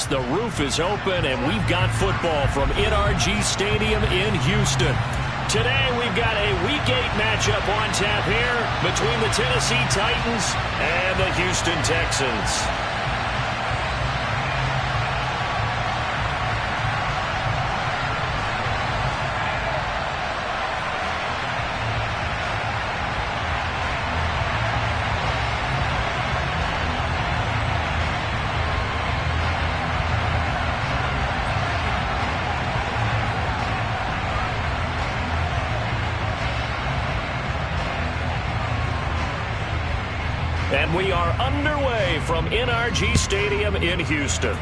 as the roof is open and we've got football from NRG Stadium in Houston. Today we've got a Week 8 matchup on tap here between the Tennessee Titans and the Houston Texans. And we are underway from NRG Stadium in Houston.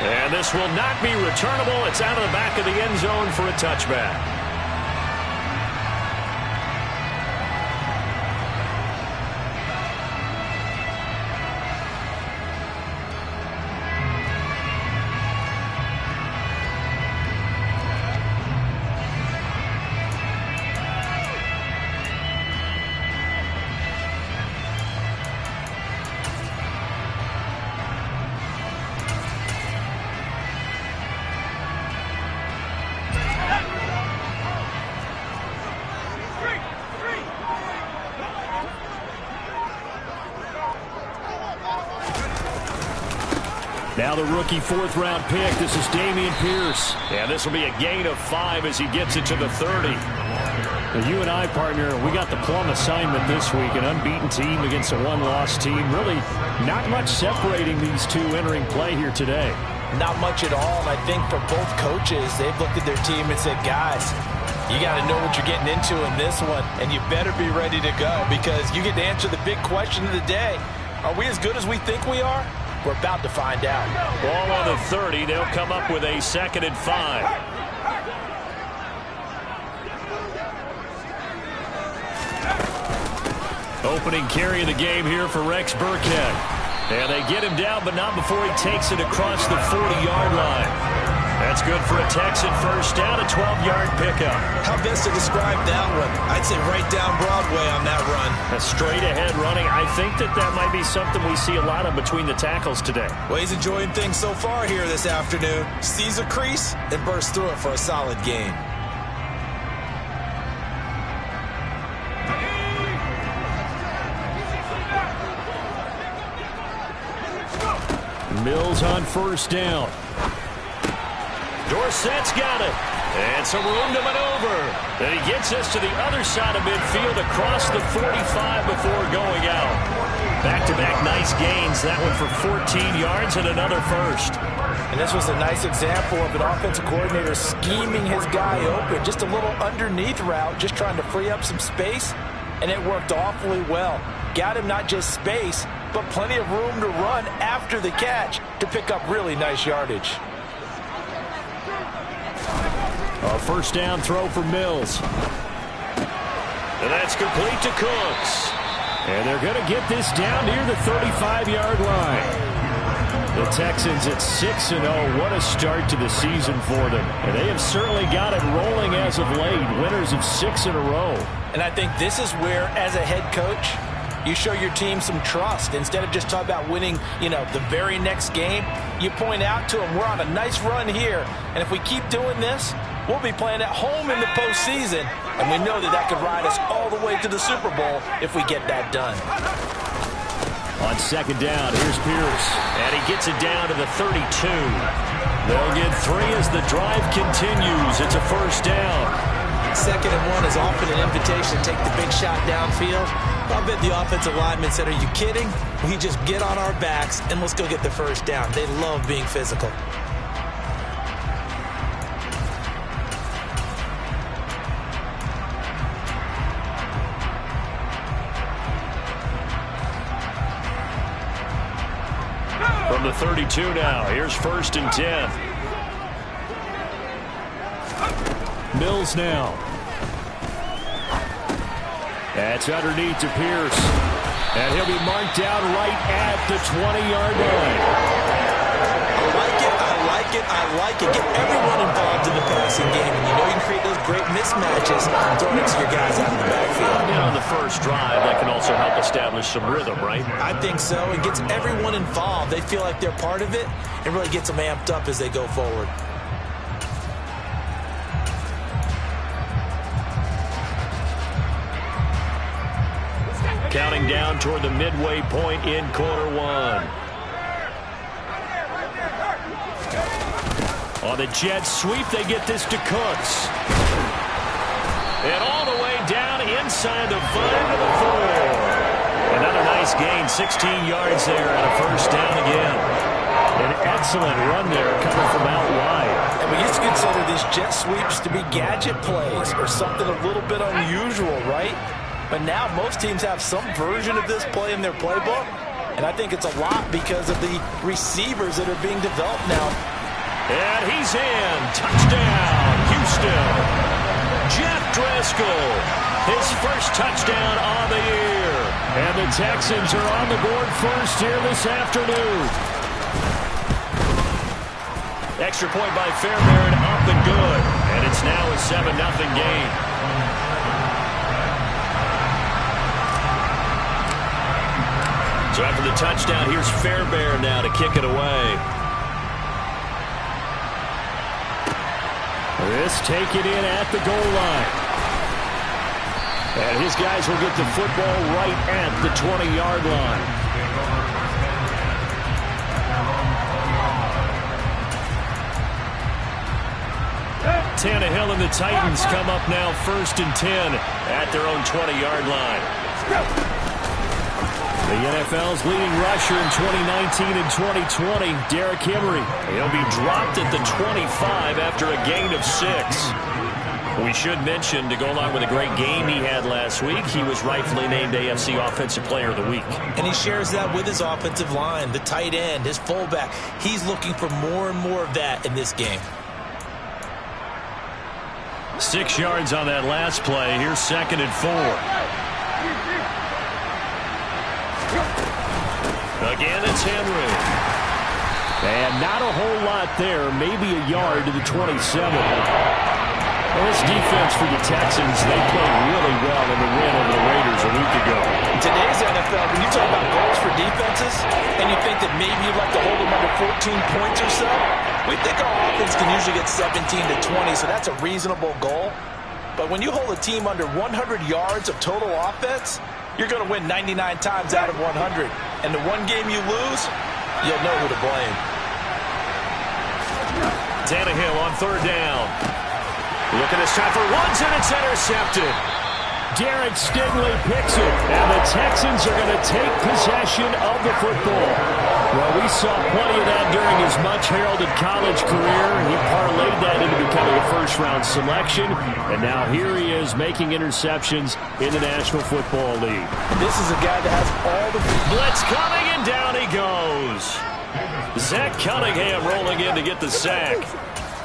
And this will not be returnable. It's out of the back of the end zone for a touchback. Now the rookie fourth-round pick. This is Dameon Pierce. And this will be a gain of 5 as he gets it to the 30. Well, you and I, partner, we got the plum assignment this week. An unbeaten team against a one-loss team. Really not much separating these two entering play here today. Not much at all. And I think for both coaches, they've looked at their team and said, guys, you got to know what you're getting into in this one. And you better be ready to go because you get to answer the big question of the day. Are we as good as we think we are? We're about to find out. Ball on the 30. They'll come up with a 2nd and 5. Opening carry of the game here for Rex Burkhead. And they get him down, but not before he takes it across the 40-yard line. That's good for a Texan first down, a 12-yard pickup. How best to describe that one? I'd say right down Broadway on that run. A straight-ahead running. I think that might be something we see a lot of between the tackles today. Well, he's enjoying things so far here this afternoon. Sees a crease and bursts through it for a solid gain. Mills on first down. Dorsett's got it. And some room to maneuver. And he gets us to the other side of midfield across the 45 before going out. Back-to-back nice gains. That one for 14 yards and another first. And this was a nice example of an offensive coordinator scheming his guy open. Just a little underneath route, just trying to free up some space. And it worked awfully well. Got him not just space, but plenty of room to run after the catch to pick up really nice yardage. A first down throw for Mills. And that's complete to Cooks. And they're going to get this down near the 35-yard line. The Texans at 6-0. What a start to the season for them. And they have certainly got it rolling as of late. Winners of 6 in a row. And I think this is where, as a head coach, you show your team some trust. Instead of just talking about winning, the very next game, you point out to them, we're on a nice run here. And if we keep doing this, we'll be playing at home in the postseason. And we know that could ride us all the way to the Super Bowl if we get that done. On second down, here's Pierce. And he gets it down to the 32. They'll get 3 as the drive continues. It's a first down. 2nd and 1 is often an invitation to take the big shot downfield. I bet the offensive lineman said, are you kidding? We just get on our backs and let's go get the first down. They love being physical. From the 32 now, here's 1st and 10. Mills now. That's underneath to Pierce. And he'll be marked down right at the 20-yard line. I like working. I like it. Get everyone involved in the passing game. And you know you can create those great mismatches throwing it to your guys out of the backfield. And on the first drive, that can also help establish some rhythm, right? I think so. It gets everyone involved. They feel like they're part of it. It really gets them amped up as they go forward. Counting down toward the midway point in quarter one. On the jet sweep, they get this to Cooks. And all the way down inside the 5 to the 4. Another nice gain, 16 yards there and a first down again. An excellent run there coming from out wide. And we used to consider these jet sweeps to be gadget plays or something a little bit unusual, right? But now most teams have some version of this play in their playbook. And I think it's a lot because of the receivers that are being developed now. And he's in. Touchdown, Houston. Jeff Driscoll, his first touchdown on the year. And the Texans are on the board first here this afternoon. Extra point by Fairbairn, up and good. And it's now a 7-0 game. So after the touchdown, here's Fairbairn now to kick it away. This taken in at the goal line. And his guys will get the football right at the 20-yard line. Tannehill and the Titans come up now 1st and 10 at their own 20-yard line. The NFL's leading rusher in 2019 and 2020, Derrick Henry. He'll be dropped at the 25 after a gain of 6. We should mention, to go along with a great game he had last week, he was rightfully named AFC Offensive Player of the Week. And he shares that with his offensive line, the tight end, his fullback. He's looking for more and more of that in this game. 6 yards on that last play. Here's 2nd and 4. Again, it's Henry. And not a whole lot there. Maybe a yard to the 27. Well, this defense for the Texans, they played really well in the win over the Raiders a week ago. In today's NFL, when you talk about goals for defenses, and you think that maybe you'd like to hold them under 14 points or so, we think our offense can usually get 17 to 20, so that's a reasonable goal. But when you hold a team under 100 yards of total offense, you're going to win 99 times out of 100. And the one game you lose, you'll know who to blame. Tannehill on 3rd down. Looking this time for Woods, and it's intercepted. Derek Stingley picks it, and the Texans are going to take possession of the football. Well, we saw plenty of that during his much-heralded college career. He parlayed that into becoming a first-round selection, and now here he is making interceptions in the National Football League. This is a guy that has all the... Blitz coming, and down he goes. Zach Cunningham rolling in to get the sack.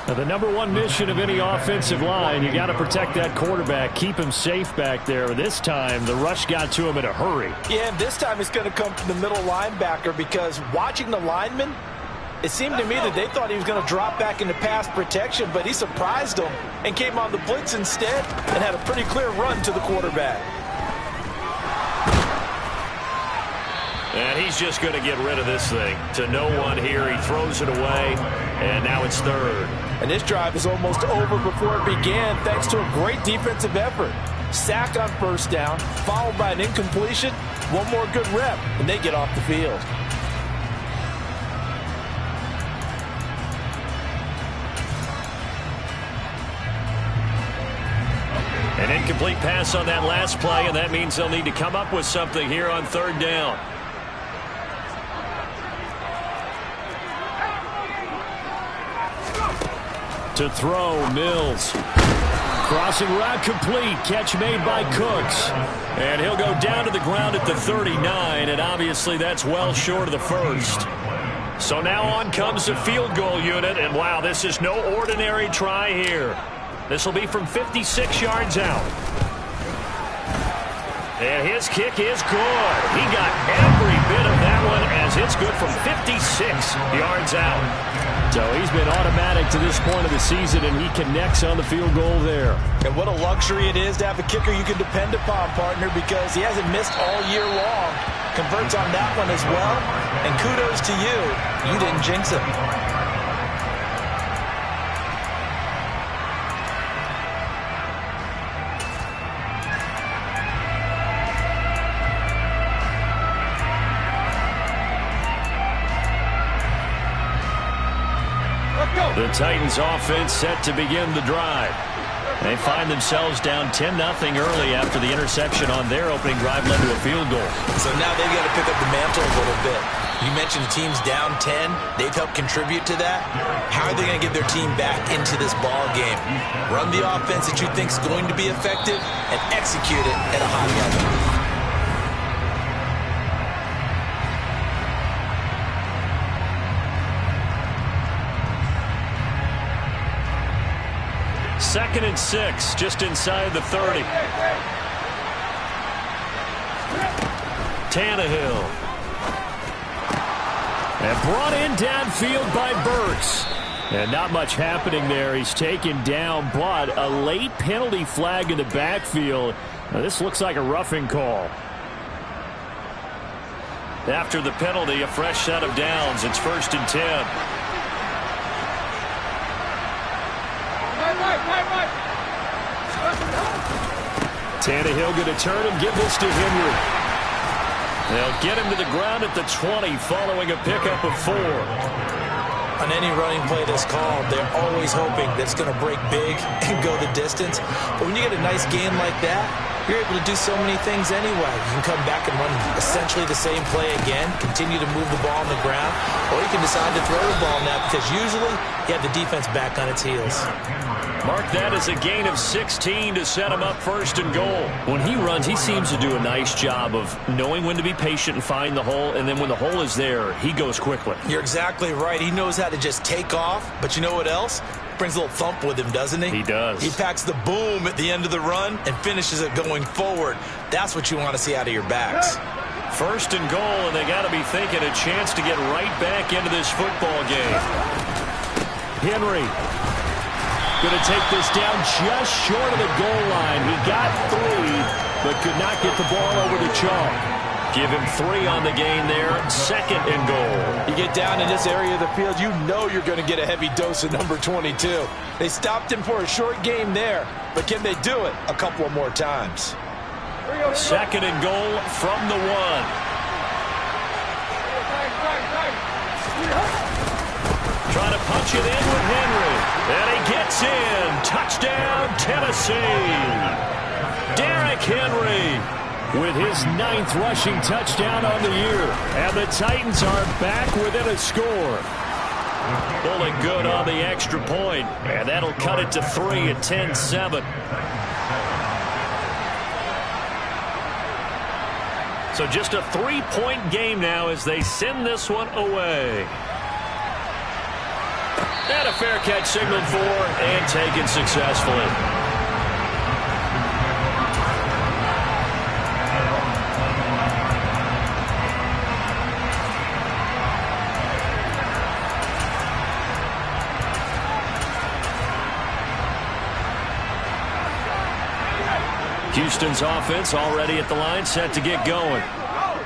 Now, the #1 mission of any offensive line, you got to protect that quarterback, keep him safe back there. This time, the rush got to him in a hurry. Yeah, and this time it's going to come from the middle linebacker because watching the lineman, it seemed to me that they thought he was going to drop back into pass protection, but he surprised them and came on the blitz instead and had a pretty clear run to the quarterback. And he's just going to get rid of this thing. To no one here, he throws it away, and now it's 3rd. And this drive is almost over before it began thanks to a great defensive effort. Sack on 1st down, followed by an incompletion, one more good rep, and they get off the field. An incomplete pass on that last play, and that means they'll need to come up with something here on 3rd down. To throw, Mills. Crossing route complete. Catch made by Cooks. And he'll go down to the ground at the 39, and obviously that's well short of the 1st. So now on comes the field goal unit, and wow, this is no ordinary try here. This will be from 56 yards out. And his kick is good. He got every bit of that one as downs. It's good from 56 yards out. So he's been automatic to this point of the season, and he connects on the field goal there. And what a luxury it is to have a kicker you can depend upon, partner, because he hasn't missed all year long. Converts on that one as well. And kudos to you. You didn't jinx him. The Titans offense set to begin the drive. They find themselves down 10-0 early after the interception on their opening drive led to a field goal. So now they've got to pick up the mantle a little bit. You mentioned the team's down 10. They've helped contribute to that. How are they going to get their team back into this ball game? Run the offense that you think is going to be effective and execute it at a high level. Second and 6, just inside the 30. Tannehill. And brought in downfield by Burks. And not much happening there. He's taken down, but a late penalty flag in the backfield. Now, this looks like a roughing call. After the penalty, a fresh set of downs. It's 1st and 10. Tannehill going to turn and give this to Henry. They'll get him to the ground at the 20 following a pickup of 4. On any running play that's called, they're always hoping that it's going to break big and go the distance. But when you get a nice game like that, you're able to do so many things anyway. You can come back and run essentially the same play again, continue to move the ball on the ground, or you can decide to throw the ball now because usually you have the defense back on its heels. Mark that as a gain of 16 to set him up 1st and goal. When he runs, he seems to do a nice job of knowing when to be patient and find the hole, and then when the hole is there, he goes quickly. You're exactly right. He knows how to just take off, but you know what else? Brings a little thump with him, doesn't he? He does. He packs the boom at the end of the run and finishes it going forward. That's what you want to see out of your backs. 1st and goal, and they got to be thinking a chance to get right back into this football game. Henry going to take this down just short of the goal line. He got 3, but could not get the ball over the chalk. Give him 3 on the gain there. 2nd and goal. You get down in this area of the field, you know you're going to get a heavy dose of number 22. They stopped him for a short game there, but can they do it a couple of more times? 2nd and goal from the 1. Trying to punch it in with Henry. And he gets in. Touchdown, Tennessee. Derrick Henry with his 9th rushing touchdown on the year. And the Titans are back within a score. Pulling good on the extra point. And that'll cut it to 3 at 10-7. So just a 3-point game now as they send this one away. And a fair catch signaled for and taken successfully. Houston's offense already at the line, set to get going.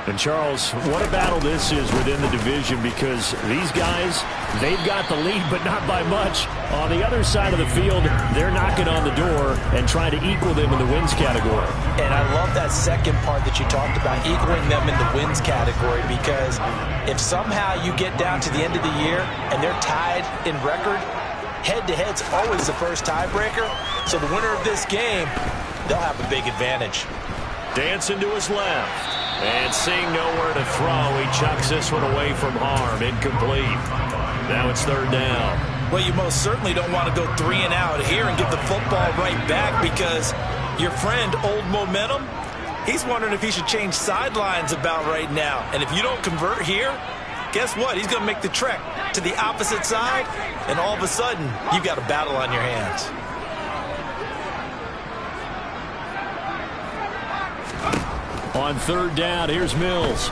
And Charles, what a battle this is within the division, because these guys, they've got the lead, but not by much. On the other side of the field, they're knocking on the door and trying to equal them in the wins category. And I love that second part that you talked about, equaling them in the wins category, because if somehow you get down to the end of the year and they're tied in record, head-to-head's always the first tiebreaker. So the winner of this game, they'll have a big advantage. Dancing to his left. And seeing nowhere to throw, he chucks this one away from harm. Incomplete. Now it's 3rd down. Well, you most certainly don't want to go 3 and out here and get the football right back, because your friend, Old Momentum, he's wondering if he should change sidelines about right now. And if you don't convert here, guess what? He's going to make the trek to the opposite side, and all of a sudden, you've got a battle on your hands. On 3rd down, here's Mills.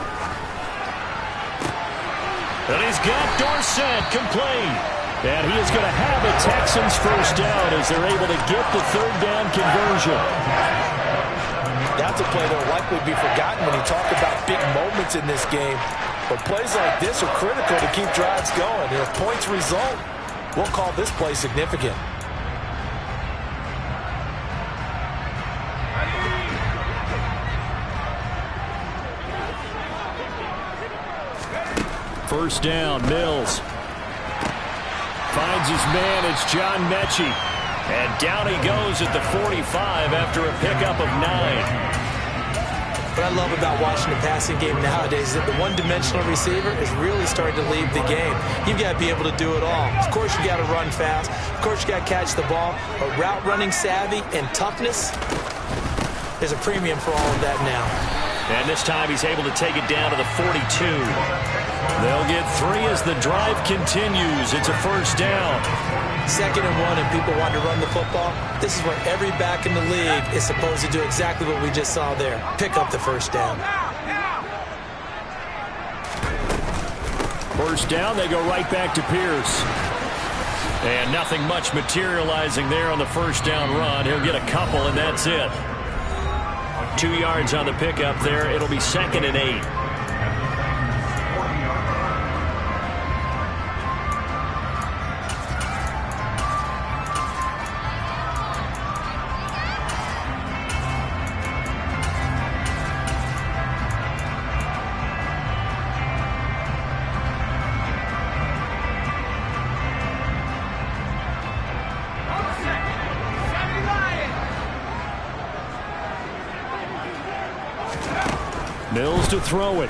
And he's got Dorsett complete. And he is going to have a Texans first down as they're able to get the third down conversion. That's a play that will likely be forgotten when you talk about big moments in this game. But plays like this are critical to keep drives going. And if points result, we'll call this play significant. First down, Mills. Finds his man, it's John Mechie. And down he goes at the 45 after a pickup of 9. What I love about watching the passing game nowadays is that the one-dimensional receiver is really starting to leave the game. You've got to be able to do it all. Of course, you got to run fast. Of course, you got to catch the ball. But route running savvy and toughness, there's a premium for all of that now. And this time he's able to take it down to the 42. They'll get 3 as the drive continues. It's a first down. 2nd and 1 and people want to run the football. This is where every back in the league is supposed to do exactly what we just saw there. Pick up the first down. First down, they go right back to Pierce. And nothing much materializing there on the first down run. He'll get a couple, and that's it. 2 yards on the pickup there. It'll be 2nd and 8. Mills to throw it.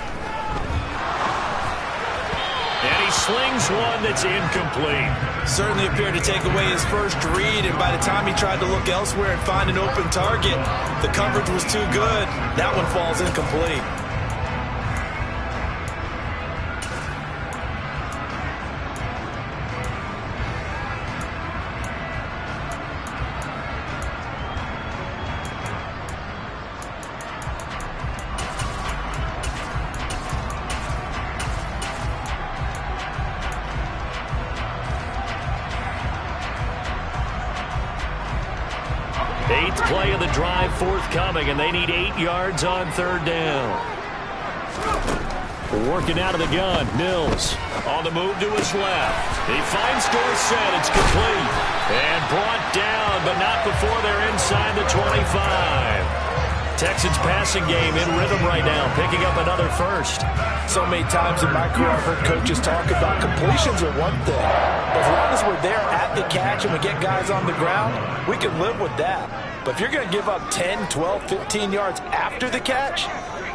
And he slings one that's incomplete. Certainly appeared to take away his first read, and by the time he tried to look elsewhere and find an open target, the coverage was too good. That one falls incomplete. Eighth play of the drive forthcoming, and they need 8 yards on third down. Working out of the gun, Mills on the move to his left. He finds Dorsett. It's complete. And brought down, but not before they're inside the 25. Texans passing game in rhythm right now, picking up another first. So many times in my career I've heard coaches talk about completions are one thing. But as long as we're there at the catch and we get guys on the ground, we can live with that. But if you're going to give up 10, 12, 15 yards after the catch,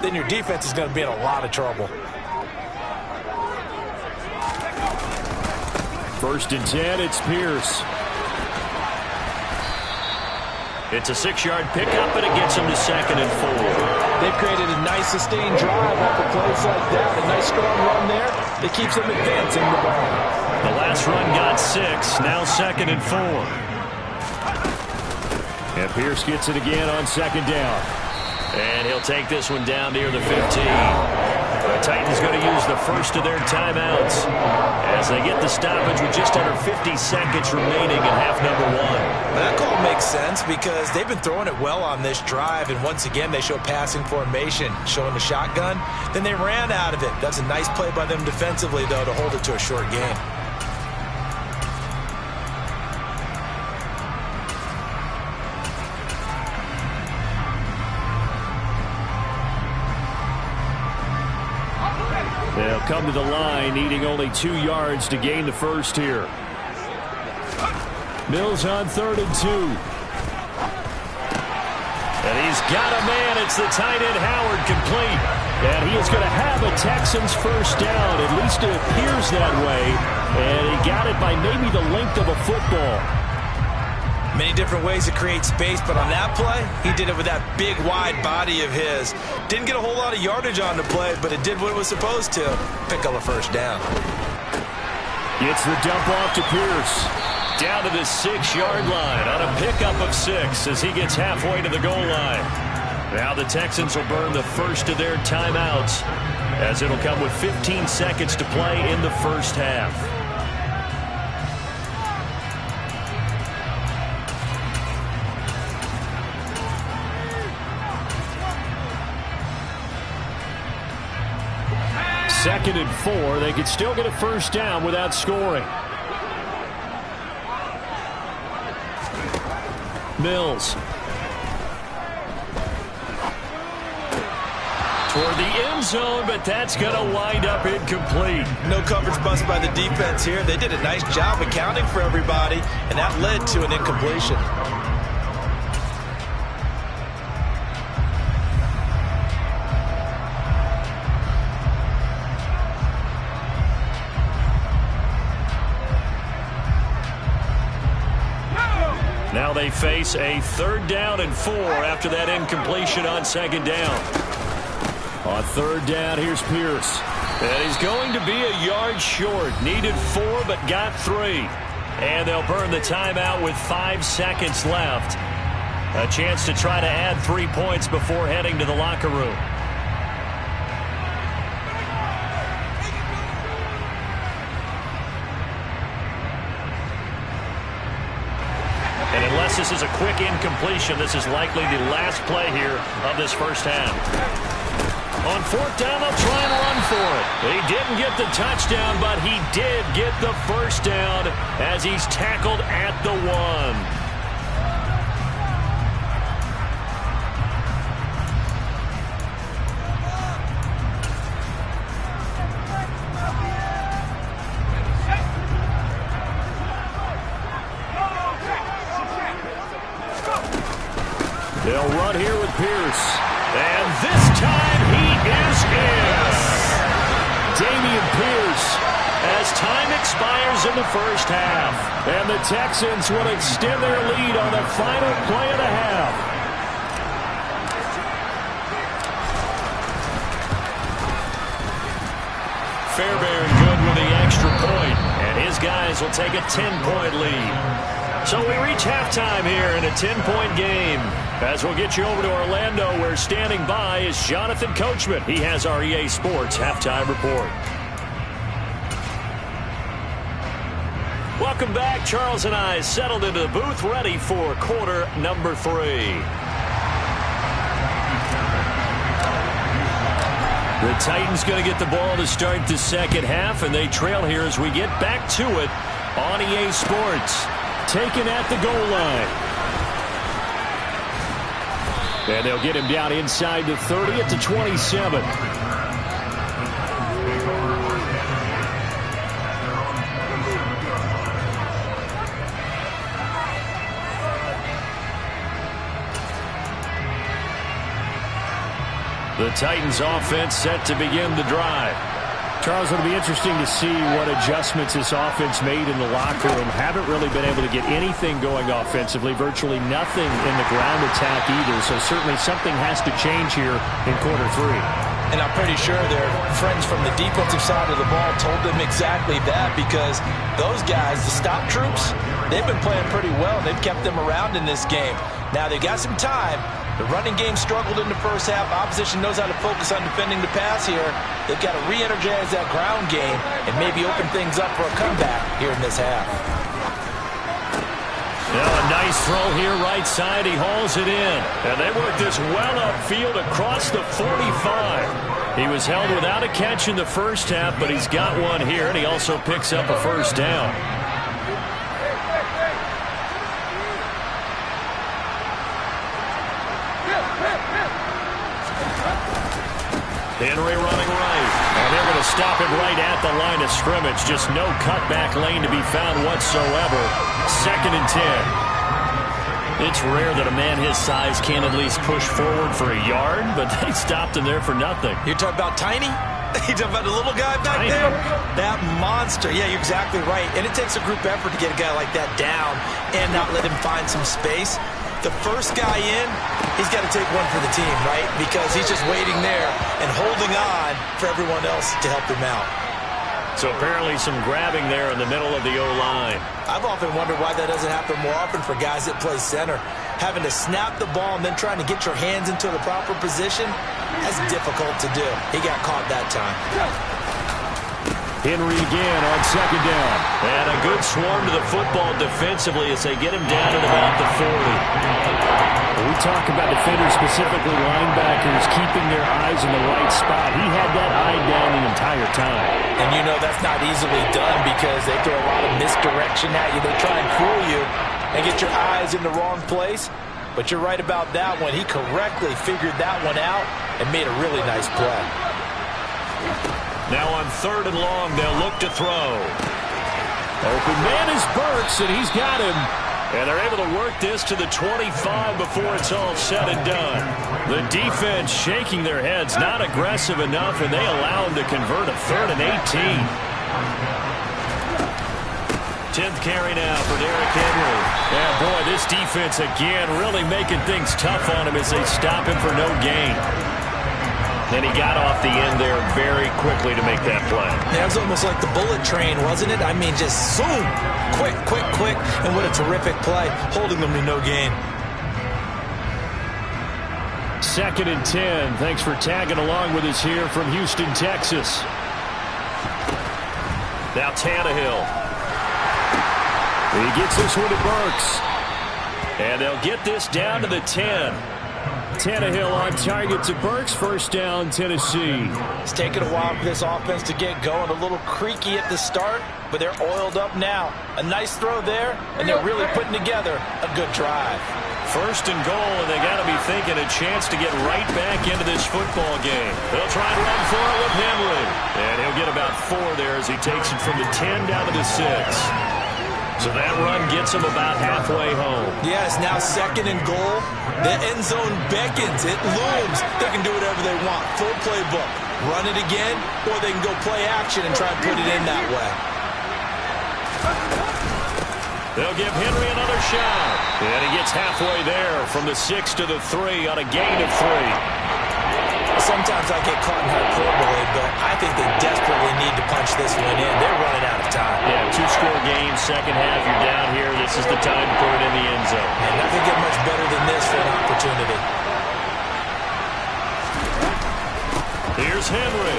then your defense is going to be in a lot of trouble. First and 10, it's Pierce. It's a 6-yard pickup, and it gets him to 2nd and 4. They've created a nice sustained drive off of plays like that. A nice strong run there that keeps them advancing the ball. The last run got 6, now 2nd and 4. And Pierce gets it again on 2nd down. And he'll take this one down near the 15. The Titans going to use the first of their timeouts as they get the stoppage with just under 50 seconds remaining in half number 1. That call makes sense because they've been throwing it well on this drive, and once again they show passing formation, showing the shotgun. Then they ran out of it. That's a nice play by them defensively, though, to hold it to a short game. They'll come to the line, needing only 2 yards to gain the first here. Mills on 3rd and 2. And he's got a man. It's the tight end, Howard, complete. And he is going to have a Texans first down. At least it appears that way. And he got it by maybe the length of a football. Many different ways to create space, but on that play, he did it with that big, wide body of his. Didn't get a whole lot of yardage on the play, but it did what it was supposed to. Pick up a first down. Gets the dump off to Pierce. Down to the 6-yard line on a pickup of 6 as he gets halfway to the goal line. Now the Texans will burn the first of their timeouts as it'll come with 15 seconds to play in the first half. Second and 4. They could still get a first down without scoring. Mills. Toward the end zone, but that's going to wind up incomplete. No coverage bust by the defense here. They did a nice job accounting for everybody, and that led to an incompletion. Now they face a 3rd down and 4 after that incompletion on 2nd down. On 3rd down, here's Pierce. And he's going to be a yard short. Needed 4, but got 3. And they'll burn the timeout with 5 seconds left. A chance to try to add 3 points before heading to the locker room. And unless this is a quick incompletion, this is likely the last play here of this first half. On 4th down, they'll try and run for it. He didn't get the touchdown, but he did get the first down as he's tackled at the 1. They'll run here with Pierce. And this time he is in. Dameon Pierce as time expires in the first half. And the Texans will extend their lead on the final play of the half. Fairbairn good with the extra point. And his guys will take a 10-point lead. So we reach halftime here in a 10-point game. As we'll get you over to Orlando, where standing by is Jonathan Coachman. He has our EA Sports halftime report. Welcome back. Charles and I settled into the booth, ready for quarter number 3. The Titans going to get the ball to start the second half, and they trail here as we get back to it on EA Sports. Taken at the goal line. And they'll get him down inside the 30 at the 27. The Titans offense set to begin the drive. Charles, it'll be interesting to see what adjustments this offense made in the locker room. Haven't really been able to get anything going offensively, virtually nothing in the ground attack either. So certainly something has to change here in quarter 3. And I'm pretty sure their friends from the defensive side of the ball told them exactly that, because those guys, the stop troops, they've been playing pretty well. They've kept them around in this game. Now they've got some time. The running game struggled in the first half. Opposition knows how to focus on defending the pass here. They've got to re-energize that ground game and maybe open things up for a comeback here in this half. Now a nice throw here right side. He hauls it in. And they work this well upfield across the 45. He was held without a catch in the first half, but he's got one here, and he also picks up a first down. Henry running right. And they're going to stop him right at the line of scrimmage. Just no cutback lane to be found whatsoever. 2nd and 10. It's rare that a man his size can't at least push forward for a yard, but they stopped him there for nothing. You're talking about Tiny? You're talking about the little guy back there? That monster. Yeah, you're exactly right. And it takes a group effort to get a guy like that down and not let him find some space. The first guy in, he's got to take one for the team, right? Because he's just waiting there and holding on for everyone else to help him out. So apparently some grabbing there in the middle of the O-line. I've often wondered why that doesn't happen more often for guys that play center. Having to snap the ball and then trying to get your hands into the proper position, that's difficult to do. He got caught that time. Henry again on second down. And a good swarm to the football defensively as they get him down at about the 40. When we talk about defenders, specifically linebackers, keeping their eyes in the right spot. He had that eye down the entire time. And you know that's not easily done because they throw a lot of misdirection at you. They try and fool you and get your eyes in the wrong place. But you're right about that one. He correctly figured that one out and made a really nice play. Now on 3rd and long, they'll look to throw. Open man is Burks, and he's got him. And they're able to work this to the 25 before it's all said and done. The defense shaking their heads, not aggressive enough, and they allow him to convert a 3rd and 18. 10th carry now for Derrick Henry. Yeah, boy, this defense again really making things tough on him as they stop him for no gain. Then he got off the end there very quickly to make that play. Yeah, it was almost like the bullet train, wasn't it? I mean, just zoom. Quick, quick, quick. And what a terrific play, holding them to no gain. 2nd and 10. Thanks for tagging along with us here from Houston, Texas. Now Tannehill. He gets this one to Burks. And they'll get this down to the 10. Tannehill on target to Burks. First down, Tennessee. It's taken a while for this offense to get going. A little creaky at the start, but they're oiled up now. A nice throw there, and they're really putting together a good drive. 1st and goal, and they got to be thinking a chance to get right back into this football game. They'll try and run for it with Henry. And he'll get about 4 there as he takes it from the 10 down to the 6. So that run gets him about halfway home. Yes, now 2nd and goal. The end zone beckons. It looms. They can do whatever they want. Full playbook. Run it again, or they can go play action and try and put it in that way. They'll give Henry another shot. And he gets halfway there from the 6 to the 3 on a gain of 3. Sometimes I get caught in hyperbole, but I think they desperately need to punch this one in. They're running out of time. Yeah, 2-score game, second half, you're down here. This is the time to put it in the end zone. And nothing get much better than this for an opportunity. Here's Henry.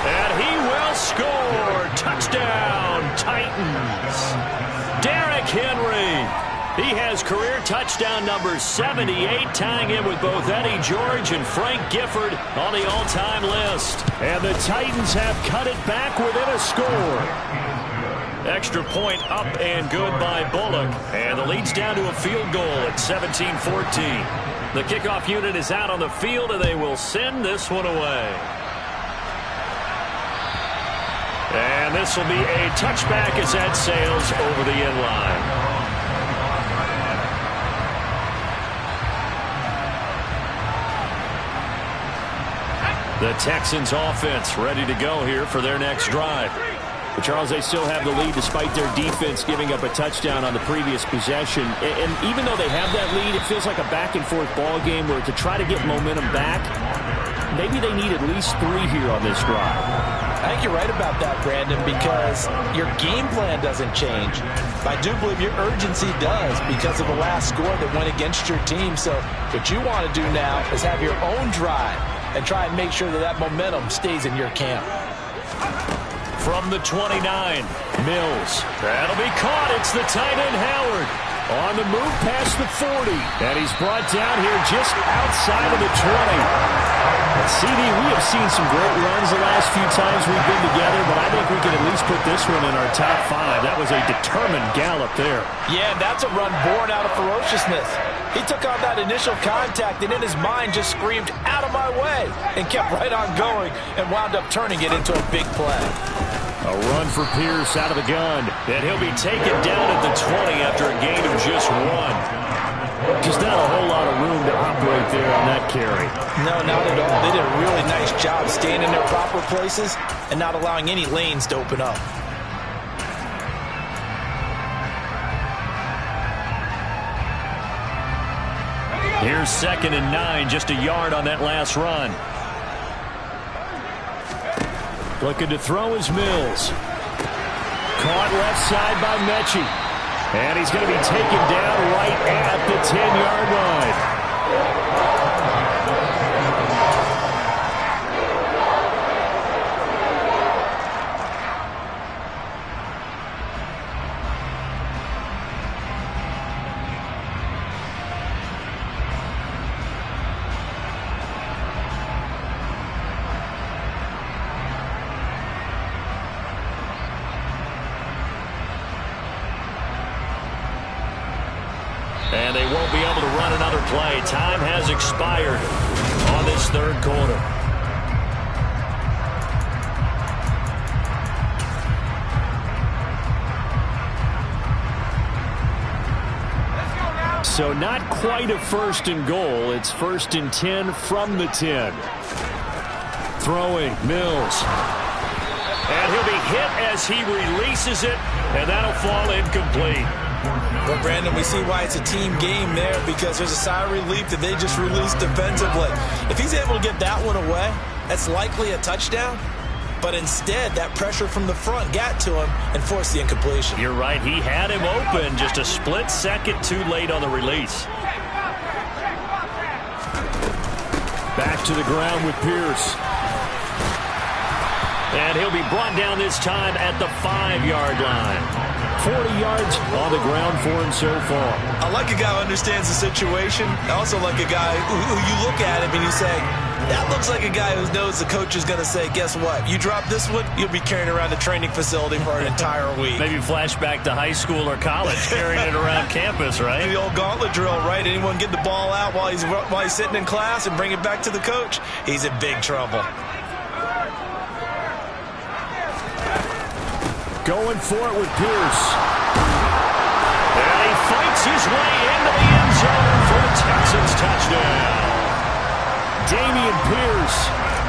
And he will score. Touchdown, Titans. Derrick Henry. He has career touchdown number 78, tying him with both Eddie George and Frank Gifford on the all-time list. And the Titans have cut it back within a score. Extra point up and good by Bullock. And the lead's down to a field goal at 17-14. The kickoff unit is out on the field, and they will send this one away. And this will be a touchback as that sails over the end line. The Texans offense ready to go here for their next drive. But Charles, they still have the lead despite their defense giving up a touchdown on the previous possession. And even though they have that lead, it feels like a back-and-forth ball game where to try to get momentum back, maybe they need at least 3 here on this drive. I think you're right about that, Brandon, because your game plan doesn't change. I do believe your urgency does because of the last score that went against your team. So what you want to do now is have your own drive and try and make sure that that momentum stays in your camp. From the 29, Mills. That'll be caught. It's the tight end, Howard. On the move past the 40. And he's brought down here just outside of the 20. CD, we have seen some great runs the last few times we've been together, but I think we can at least put this one in our top 5. That was a determined gallop there. Yeah, that's a run born out of ferociousness. He took on that initial contact and in his mind just screamed, "Out of my way," and kept right on going and wound up turning it into a big play. A run for Pierce out of the gun, and he'll be taken down at the 20 after a gain of just 1. Just not a whole lot of room to operate there on that carry. No, not at all. They did a really nice job staying in their proper places and not allowing any lanes to open up. Here's 2nd and 9, just a yard on that last run. Looking to throw is Mills. Caught left side by Mechie. And he's going to be taken down right at the 10-yard line. And they won't be able to run another play. Time has expired on this third quarter. So not quite a first and goal. It's 1st and 10 from the 10. Throwing, Mills. And he'll be hit as he releases it, and that'll fall incomplete. Well, Brandon, we see why it's a team game there, because there's a sigh of relief that they just released defensively. If he's able to get that one away, that's likely a touchdown. But instead, that pressure from the front got to him and forced the incompletion. You're right. He had him open, just a split second too late on the release. Back to the ground with Pierce. And he'll be brought down this time at the 5-yard line. 40 yards on the ground for him so far. I like a guy who understands the situation. I also like a guy who you look at him and you say, that looks like a guy who knows the coach is going to say, guess what? You drop this one, you'll be carrying around the training facility for an entire week. Maybe flashback to high school or college, carrying it around campus, right? The old gauntlet drill, right? Anyone get the ball out while he's sitting in class and bring it back to the coach? He's in big trouble. Going for it with Pierce. And he fights his way into the end zone for a Texans touchdown. Damian Pierce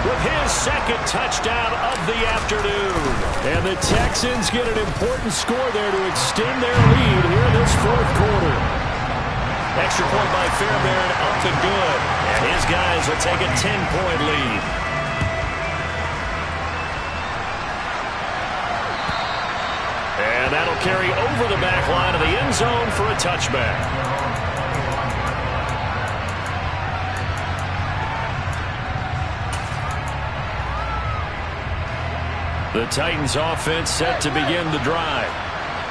with his second touchdown of the afternoon. And the Texans get an important score there to extend their lead here in this fourth quarter. Extra point by Fairbairn, up and good. And his guys will take a 10-point lead. And that'll carry over the back line of the end zone for a touchback. The Titans offense set to begin the drive.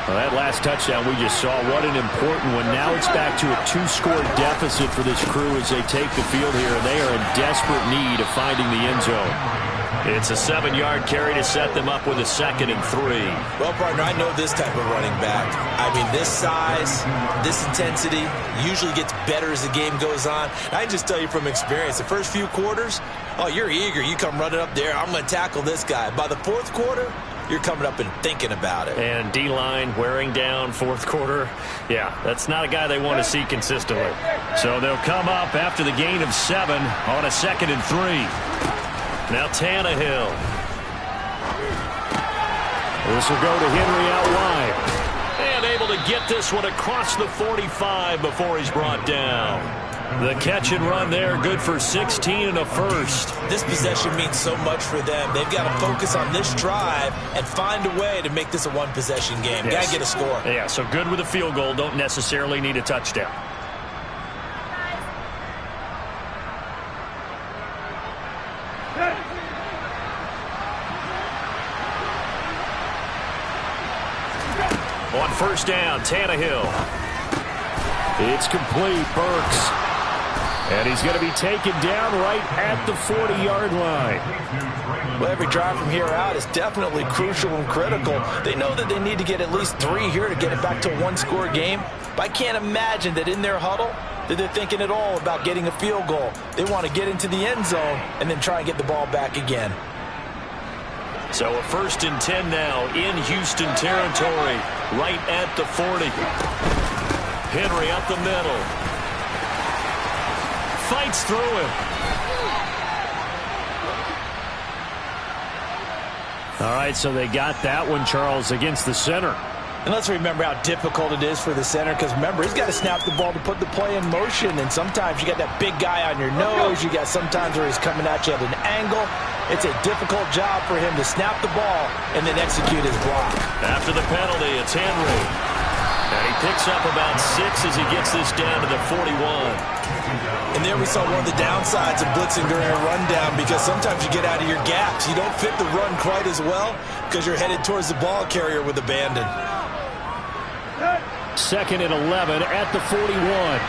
Well, that last touchdown we just saw, what an important one. Now it's back to a 2-score deficit for this crew as they take the field here. And they are in desperate need of finding the end zone. It's a 7-yard carry to set them up with a 2nd and 3. Well, partner, I know this type of running back. I mean, this size, this intensity usually gets better as the game goes on. I just tell you from experience, the first few quarters, oh, you're eager. You come running up there. I'm going to tackle this guy. By the fourth quarter, you're coming up and thinking about it. And D-line wearing down fourth quarter. Yeah, that's not a guy they want to see consistently. So they'll come up after the gain of 7 on a 2nd and 3. Now Tannehill. This will go to Henry out wide. And able to get this one across the 45 before he's brought down. The catch and run there, good for 16 and a first. This possession means so much for them. They've got to focus on this drive and find a way to make this a one-possession game. Yes. Got to get a score. Yeah, so good with a field goal. Don't necessarily need a touchdown. On first down, Tannehill. It's complete, Burks. And he's going to be taken down right at the 40-yard line. Well, every drive from here out is definitely crucial and critical. They know that they need to get at least 3 here to get it back to a one-score game. But I can't imagine that in their huddle that they're thinking at all about getting a field goal. They want to get into the end zone and then try and get the ball back again. So a 1st and 10 now in Houston territory, right at the 40. Henry up the middle. Fights through him. All right, so they got that one, Charles, against the center. And let's remember how difficult it is for the center, because remember, he's got to snap the ball to put the play in motion, and sometimes you got that big guy on your nose. You got sometimes where he's coming at you at an angle. it's a difficult job for him to snap the ball and then execute his block. After the penalty, it's Henry. And he picks up about 6 as he gets this down to the 41. And there we saw one of the downsides of blitzing during a rundown, because sometimes you get out of your gaps. You don't fit the run quite as well because you're headed towards the ball carrier with abandon. 2nd and 11 at the 41.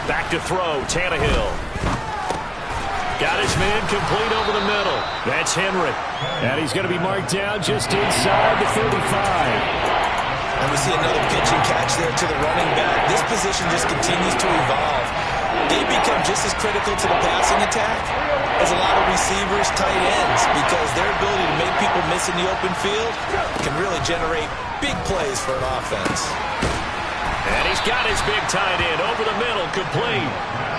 Back to throw, Tannehill. Got his man complete over the middle. That's Henry. And he's going to be marked down just inside the 35. And we see another pitch and catch there to the running back. This position just continues to evolve. They become just as critical to the passing attack as a lot of receivers, tight ends, because their ability to make people miss in the open field can really generate big plays for an offense. And he's got his big tight end over the middle, complete.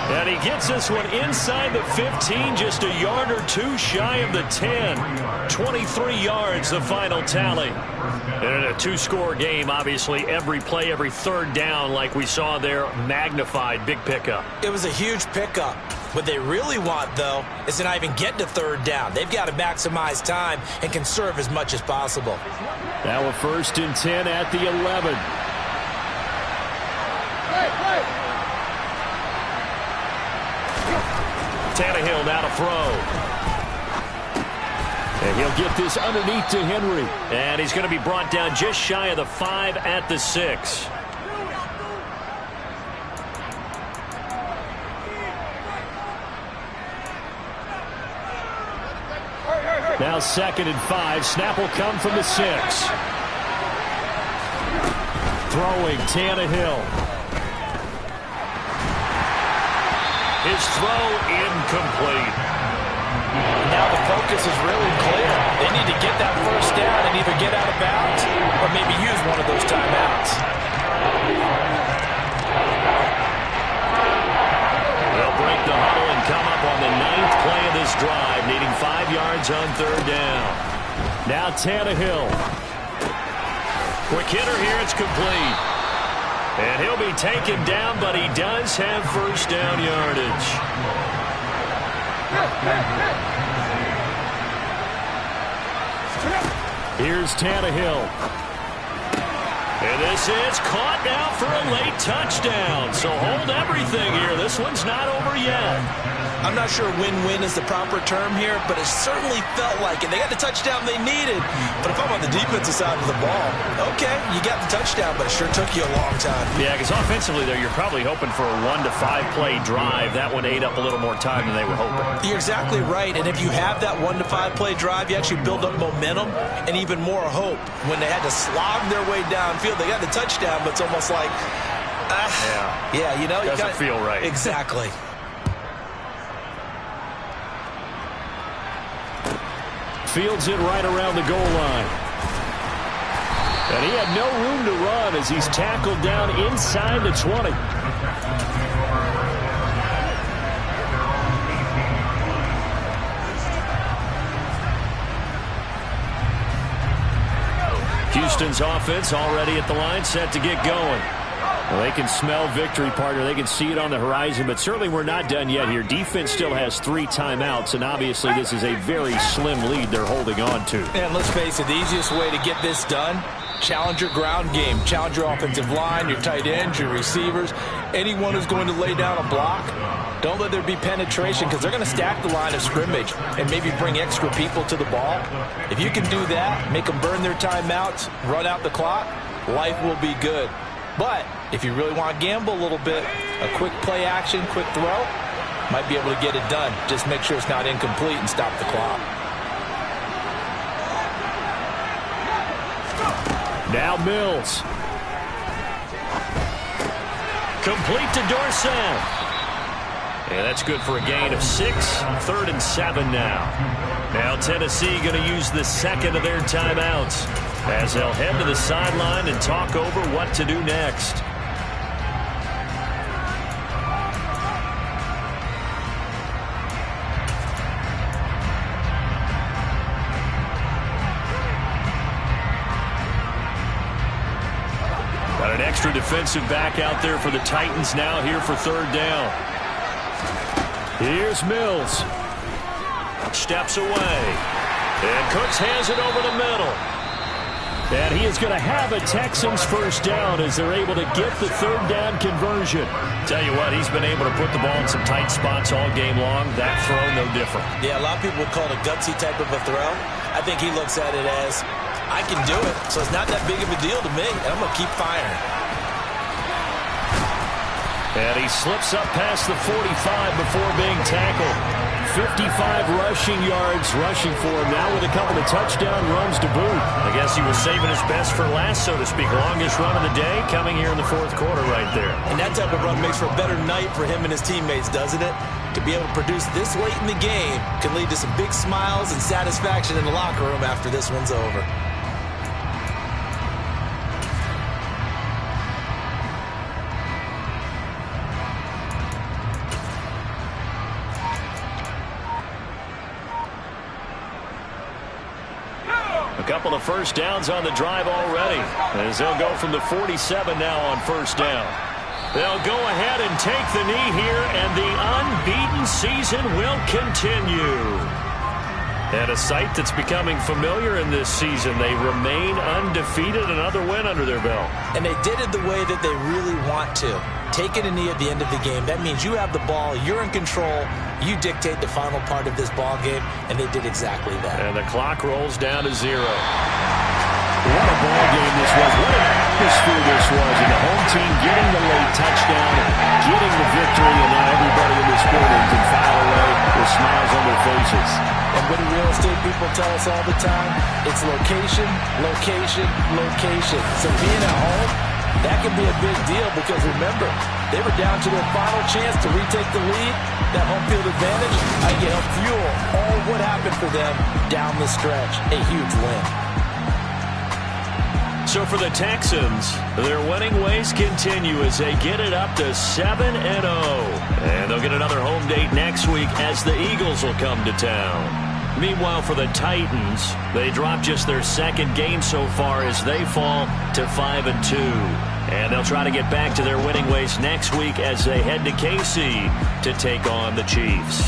And he gets this one inside the 15, just a yard or two shy of the 10. 23 yards, the final tally. And in a 2-score game, obviously, every play, every third down, like we saw there, magnified, big pickup. It was a huge pickup. What they really want, though, is to not even get to third down. They've got to maximize time and conserve as much as possible. Now a 1st and 10 at the 11. Tannehill now to throw. And he'll get this underneath to Henry. And he's going to be brought down just shy of the 5 at the 6. Now 2nd and 5. Snap will come from the 6. Throwing, Tannehill. His throw incomplete. Now the focus is really clear. They need to get that first down and either get out of bounds or maybe use one of those timeouts. They'll break the huddle and come up on the 9th play of this drive, needing 5 yards on third down. Now Tannehill. Quick hitter here, it's complete. And he'll be taken down, but he does have first down yardage. Here's Tannehill. And this is caught now for a late touchdown. So hold everything here. This one's not over yet. I'm not sure win-win is the proper term here, but it certainly felt like it. They got the touchdown they needed. But if I'm on the defensive side of the ball, okay, you got the touchdown, but it sure took you a long time. Yeah, because offensively there, you're probably hoping for a 1 to 5 play drive. That one ate up a little more time than they were hoping. You're exactly right. And if you have that 1 to 5 play drive, you actually build up momentum and even more hope. When they had to slog their way downfield, they got the touchdown, but it's almost like, yeah, you know, doesn't feel right. Exactly. Fields it right around the goal line. And he had no room to run as he's tackled down inside the 20. Houston's offense already at the line, set to get going. Well, they can smell victory, partner. They can see it on the horizon, but certainly we're not done yet here. Defense still has 3 timeouts, and obviously this is a very slim lead they're holding on to. And let's face it, the easiest way to get this done, challenge your ground game. Challenge your offensive line, your tight ends, your receivers, anyone who's going to lay down a block. Don't let there be penetration, because they're going to stack the line of scrimmage and maybe bring extra people to the ball. If you can do that, make them burn their timeouts, run out the clock, life will be good. But if you really want to gamble a little bit, a quick play action, quick throw, might be able to get it done. Just make sure it's not incomplete and stop the clock. Now Mills. Complete to Dorsett. And that's good for a gain of 6. 3rd and 7 now. Now Tennessee going to use the second of their timeouts as they'll head to the sideline and talk over what to do next. Got an extra defensive back out there for the Titans now here for third down. Here's Mills. Steps away. And Cooks hands it over the middle. And he is going to have a Texans first down as they're able to get the third down conversion. Tell you what, he's been able to put the ball in some tight spots all game long. That throw, no different. Yeah, a lot of people would call it a gutsy type of a throw. I think he looks at it as, I can do it, so it's not that big of a deal to me, and I'm going to keep firing. And he slips up past the 45 before being tackled. 55 rushing yards rushing for him now with a couple of touchdown runs to boot. I guess he was saving his best for last, so to speak. Longest run of the day coming here in the fourth quarter right there. And that type of run makes for a better night for him and his teammates, doesn't it? To be able to produce this late in the game can lead to some big smiles and satisfaction in the locker room after this one's over. A couple of first downs on the drive already, as they'll go from the 47 now on first down. They'll go ahead and take the knee here, and the unbeaten season will continue. And a sight that's becoming familiar in this season. They remain undefeated, another win under their belt. And they did it the way that they really want to. Taking a knee at the end of the game, that means you have the ball, you're in control, you dictate the final part of this ball game, and they did exactly that. And the clock rolls down to 0. What a ball game this was. What an atmosphere this was. And the home team getting the late touchdown, getting the victory, and now everybody in this building can file away with smiles on their faces. And what do real estate people tell us all the time? It's location, location, location. So being at home, that can be a big deal because remember, they were down to their final chance to retake the lead. That home field advantage, I can help fuel all what happened for them down the stretch. A huge win. So for the Texans, their winning ways continue as they get it up to 7-0. And they'll get another home date next week as the Eagles will come to town. Meanwhile, for the Titans, they drop just their second game so far as they fall to 5-2. And they'll try to get back to their winning ways next week as they head to KC to take on the Chiefs.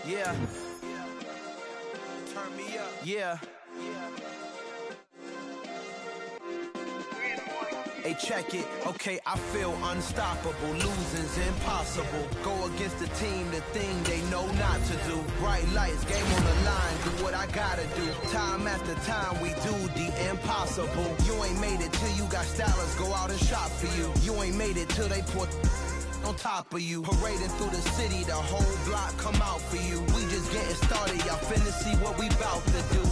Yeah. Turn me up. Yeah. Hey, check it. Okay, I feel unstoppable. Losing's impossible. Go against the team, the thing they know not to do. Bright lights, game on the line. Do what I gotta do. Time after time, we do the impossible. You ain't made it till you got stylers go out and shop for you. You ain't made it till they put on top of you. Parading through the city, the whole block come out for you. We just getting started, y'all finna see what we bout to do.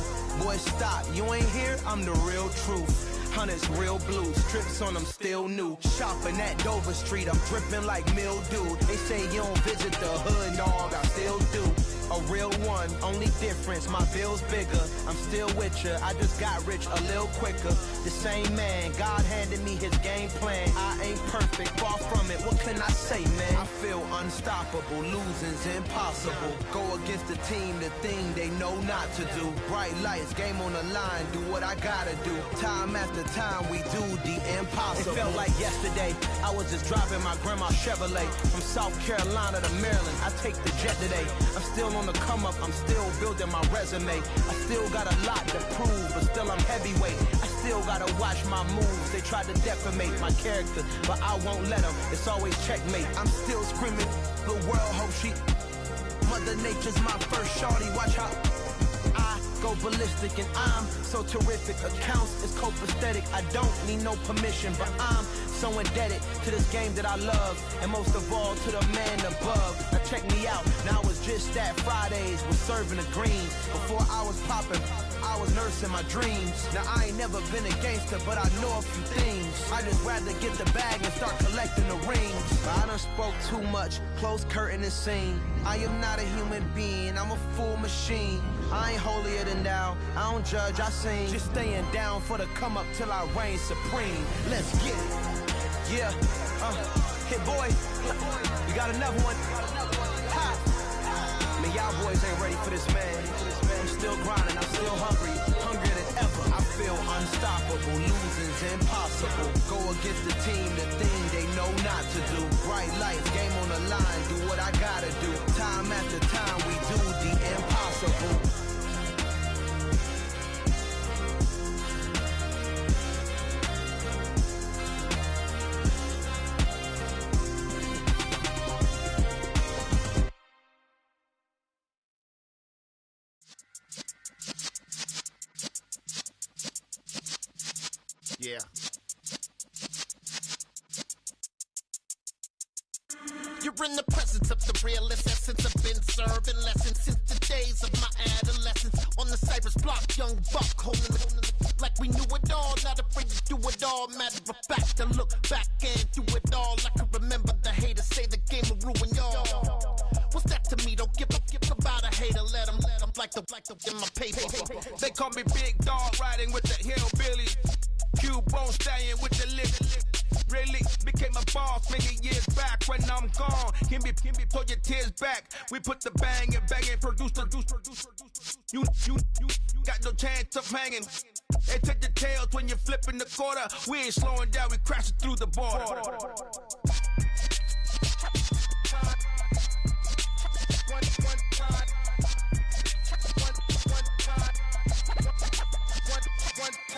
Boy, stop, you ain't here, I'm the real truth. Hunters, real blue, strips on them still new. Shopping at Dover Street, I'm dripping like mildew. They say you don't visit the hood, dog, I still do. A real one, only difference, my bill's bigger. I'm still with ya, I just got rich a little quicker. The same man, God handed me his game plan. I ain't perfect, far from it, what can I say, man? I feel unstoppable, losing's impossible. Go against the team, the thing they know not to do. Bright lights, game on the line, do what I gotta do. Time after time, we do the impossible. It felt like yesterday, I was just driving my grandma's Chevrolet. From South Carolina to Maryland, I take the jet today. I'm still on the come up, I'm still building my resume. I still got a lot to prove, but still I'm heavyweight. I still gotta watch my moves. They tried to defamate my character, but I won't let them. It's always checkmate. I'm still screaming, the world hope she. Mother Nature's my first shorty, watch how I go ballistic, and I'm so terrific. Accounts is copacetic, I don't need no permission, but I'm so indebted to this game that I love, and most of all to the man above. Now check me out, now it's just that Fridays was serving the greens. Before I was popping, I was nursing my dreams. Now I ain't never been a gangster, but I know a few things. I just rather get the bag and start collecting the rings. But I done spoke too much, close curtain and scene. I am not a human being, I'm a full machine. I ain't holier than thou, I don't judge, I sing. Just staying down for the come up till I reign supreme. Let's get it. Yeah, hit boy, you got another one. Ha. Man, y'all boys ain't ready for this, man. I'm still grinding, I'm still hungry, hungrier than ever. I feel unstoppable, losing's impossible. Go against the team, the thing they know not to do. Bright lights, game on the line, do what I gotta do. Time after time, we do the impossible. Yeah. You're in the presence of the realest essence. I've been serving lessons since the days of my adolescence. On the Cypress block, young buck holding it like we knew it all. Not afraid to do it all. Matter of fact, to look back and do it all. I can remember the haters say the game will ruin y'all. What's that to me? Don't give about a hater. Let them like the in my paper. They call me Big Dog, riding with the hillbilly. Q-Bone stallion with the lip. Really became a boss many years back. When I'm gone, can be pull your tears back. We put the bang and produce. You got no chance of hanging. They take the tails when you're flipping the quarter. We ain't slowing down, we crashing through the border.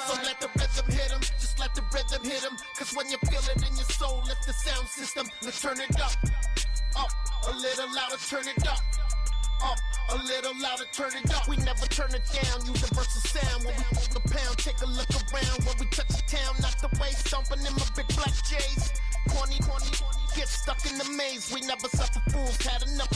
So let the rhythm hit him, just let the rhythm hit him. Cause when you feel it in your soul, lift the sound system. Let's turn it up, a little louder, turn it up, a little louder, turn it up. We never turn it down, universal sound. When we hold the pound, take a look around. When we touch the town, not the way, stomping in my big black J's. Corny, get stuck in the maze. We never suffer fools, had enough.